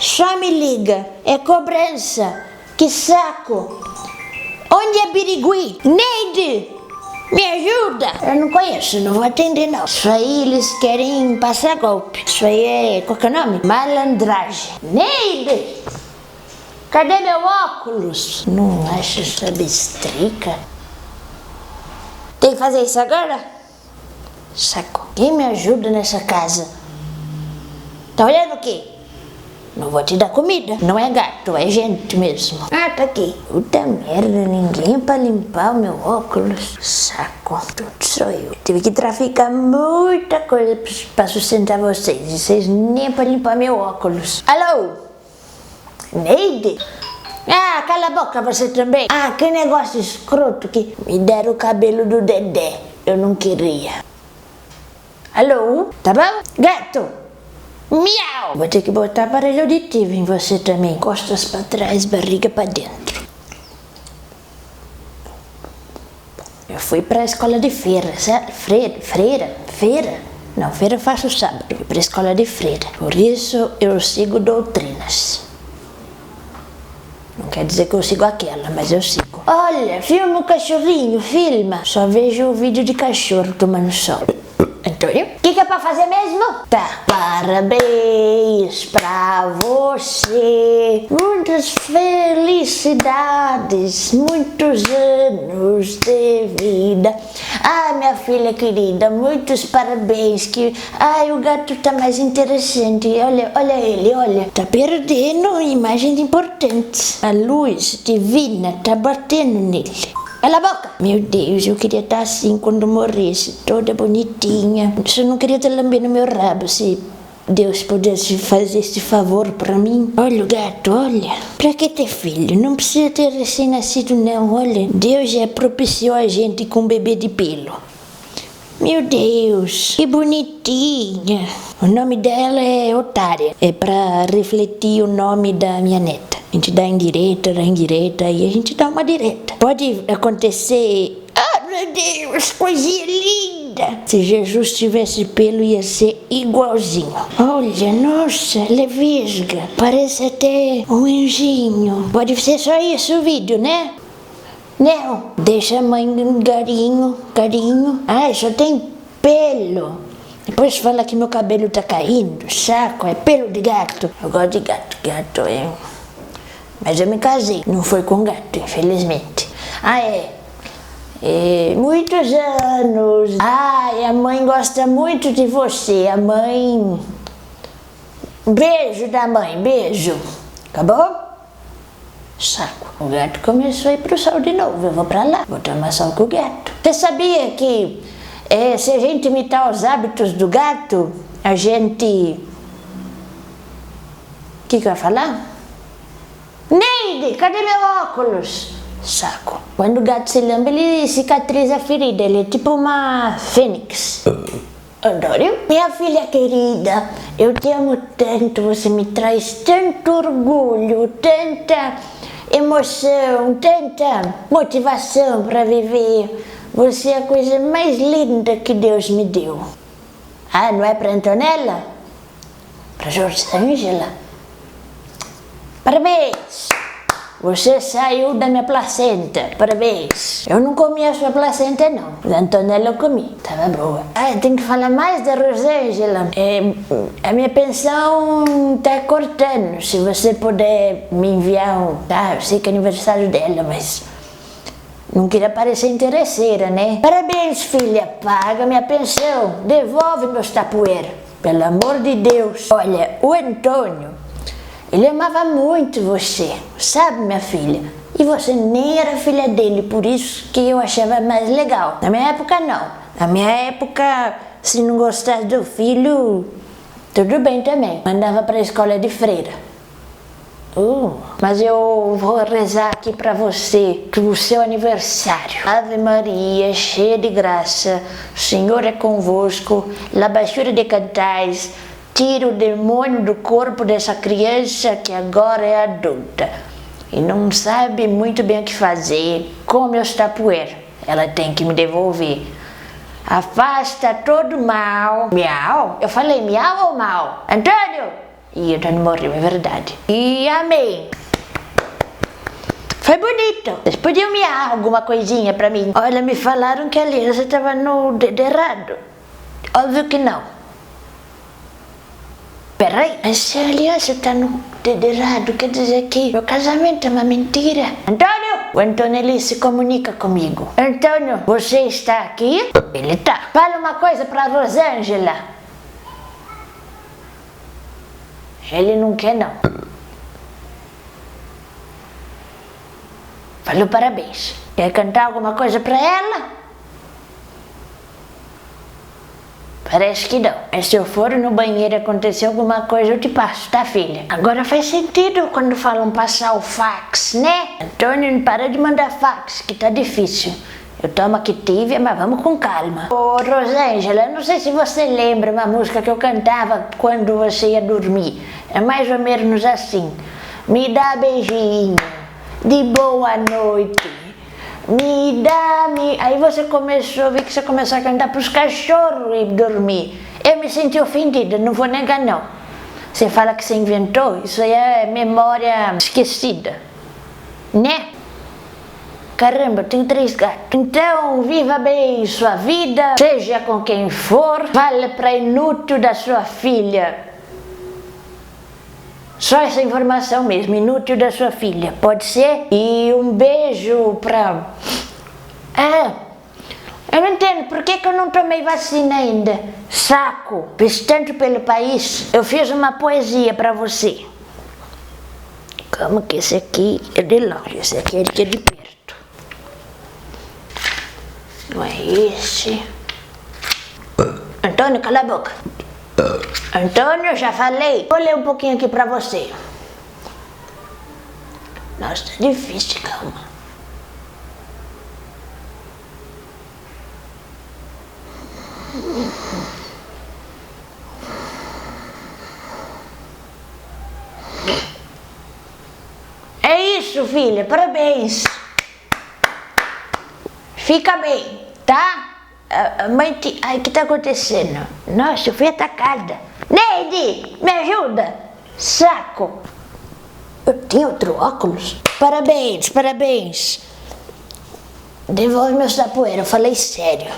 Só me liga, é cobrança. Que saco. Onde é Birigui? Neide, me ajuda. Eu não conheço, não vou atender não. Isso aí eles querem passar golpe. Isso aí é, qual que é o nome? Malandragem. Neide, cadê meu óculos? Não acho essa bestrica. Tem que fazer isso agora? Saco. Quem me ajuda nessa casa? Tá olhando o quê? Não vou te dar comida. Não é gato, é gente mesmo. Ah, tá aqui. Puta merda, ninguém pra limpar o meu óculos. Saco. Tudo sou eu. Tive que traficar muita coisa pra sustentar vocês. E vocês nem pra limpar meu óculos. Alô? Neide? Ah, cala a boca você também. Ah, que negócio escroto que me deram o cabelo do Dedé. Eu não queria. Alô? Tá bom? Gato? Miau! Vou ter que botar aparelho auditivo em você também. Costas pra trás, barriga pra dentro. Eu fui pra escola de feira, certo? Feira? Não, feira eu faço sábado. Eu fui pra escola de freira. Por isso eu sigo doutrinas. Não quer dizer que eu sigo aquela, mas eu sigo. Olha, filma o cachorrinho, filma. Só vejo o vídeo de cachorro tomando sol. Antônio? O que é pra fazer mesmo? Tá. Parabéns pra você. Muitas felicidades. Muitos anos de vida. Ai, minha filha querida, muitos parabéns. Ai, o gato tá mais interessante. Olha ele, olha. Tá perdendo imagens importantes. A luz divina tá batendo nele. Cala a boca! Meu Deus, eu queria estar assim quando morresse, toda bonitinha. Só não queria estar lambendo meu rabo, se Deus pudesse fazer esse favor pra mim. Olha o gato, olha. Pra que ter filho? Não precisa ter recém-nascido não, olha. Deus já propiciou a gente com um bebê de pelo. Meu Deus, que bonitinha. O nome dela é Otária. É pra refletir o nome da minha neta. A gente dá indireta, e a gente dá uma direta. Pode acontecer... Ah, meu Deus, coisinha linda! Se Jesus tivesse pelo, ia ser igualzinho. Olha, nossa, ela é vesga. Parece até um anjinho. Pode ser só isso o vídeo, né? Não, deixa a mãe carinho. Ai, só tem pelo. Depois fala que meu cabelo tá caindo. Saco, é pelo de gato. Eu gosto de gato, Mas eu me casei, não foi com gato, infelizmente. Ah, muitos anos. Ai, a mãe gosta muito de você. A mãe... Beijo da mãe, beijo. Acabou? Saco. O gato começou a ir pro sol de novo. Eu vou pra lá, vou tomar sol com o gato. Você sabia que se a gente imitar os hábitos do gato, a gente... O que eu ia falar? Neide, cadê meu óculos? Saco. Quando o gato se lambe, ele cicatriza a ferida. Ele é tipo uma fênix. Adoro. Minha filha querida, eu te amo tanto. Você me traz tanto orgulho, tanta emoção, tanta motivação para viver. Você é a coisa mais linda que Deus me deu. Ah, não é para Antonella? Para Josângela? Parabéns! Você saiu da minha placenta. Parabéns! Eu não comi a sua placenta, não. Da Antonella eu comi. Tava boa. Ah, eu tenho que falar mais da Rosângela. A minha pensão tá cortando. Se você puder me enviar um... Tá, eu sei que é aniversário dela, mas... Não queria parecer interesseira, né? Parabéns, filha. Paga minha pensão. Devolve meus tapoeiros. Pelo amor de Deus. Olha, o Antônio... Ele amava muito você, sabe, minha filha? E você nem era filha dele, por isso que eu achava mais legal. Na minha época, não. Na minha época, se não gostasse do filho, tudo bem também. Mandava pra escola de freira. Mas eu vou rezar aqui pra você, pro seu aniversário. Ave Maria, cheia de graça, o Senhor é convosco, la baixura de cantais, tira o demônio do corpo dessa criança que agora é adulta e não sabe muito bem o que fazer. Come os tapoeiros, ela tem que me devolver. Afasta todo mal. Miau? Eu falei miau ou mal? Antônio, E eu já não morreu, é verdade. E amém. Foi bonito. Vocês podiam me dar alguma coisinha pra mim? Olha, me falaram que a aliança estava no dedo errado. Óbvio que não. Peraí, mas se a aliança tá no dedo errado, quer dizer que meu casamento é uma mentira. Antônio! O Antônio, ele se comunica comigo. Antônio, você está aqui? Ele tá. Fala uma coisa pra Rosângela. Ele não quer, não. Falou parabéns. Quer cantar alguma coisa pra ela? Parece que não. Mas se eu for no banheiro e acontecer alguma coisa, eu te passo, tá, filha? Agora faz sentido quando falam passar o fax, né? Antônio, não para de mandar fax, que tá difícil. Eu tomo Activia, mas vamos com calma. Ô, Rosângela, não sei se você lembra uma música que eu cantava quando você ia dormir. É mais ou menos assim. Me dá beijinho de boa noite, Aí você começou, vi que você começou a cantar pros cachorros e dormir. Eu me senti ofendida, não vou negar não. Você fala que você inventou, isso aí é memória esquecida, né? Caramba, tenho 3 gatos. Então, viva bem sua vida, seja com quem for, fale pra inútil da sua filha. Só essa informação mesmo, inútil da sua filha, pode ser? E um beijo pra... eu não entendo, por que eu não tomei vacina ainda? Saco, fiz tanto pelo país, eu fiz uma poesia pra você. Calma que esse aqui é de longe, esse aqui é de perto. Não é esse. Antônio, cala a boca. Antônio, já falei. Vou ler um pouquinho aqui pra você. Nossa, tá difícil, calma. É isso, filha, parabéns. Fica bem, tá? Mãe, ai, o que tá acontecendo? Nossa, eu fui atacada. Neide, me ajuda. Saco. Eu tenho outro óculos? Parabéns, parabéns. Devolve meu sapoeiro, eu falei sério.